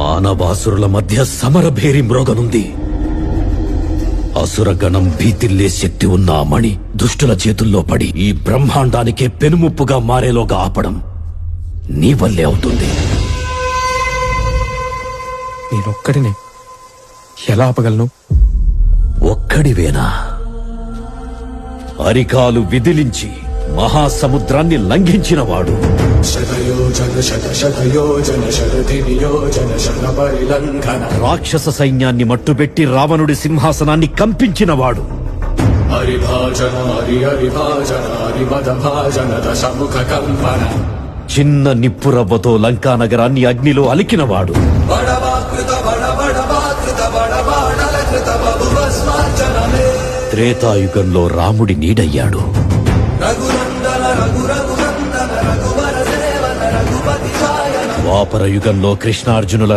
మానవాసురుల మధ్య సమరభేరి మ్రోగనుంది. అసురగణం భీతిల్లే శక్తి ఉన్న ఆ మణి దుష్టుల చేతుల్లో పడి ఈ బ్రహ్మాండానికే పెనుముప్పుగా మారేలోగా ఆపడం నీ వల్లే అవుతుంది. నేనొక్కడినే ఎలా ఆపగలను? ఒక్కడివేనా? అరికాలు విదిలించి మహాసముద్రాన్ని లంఘించినవాడు, రాక్షస సైన్యాన్ని మట్టుబెట్టి రావణుడి సింహాసనాన్ని కంపించినవాడు, చిన్న నిప్పురవ్వతో లంకా నగరాన్ని అగ్నిలో అలికినవాడు, త్రేతాయుగంలో రాముడి నీడయ్యాడు, ద్వాపర యుగంలో కృష్ణార్జునుల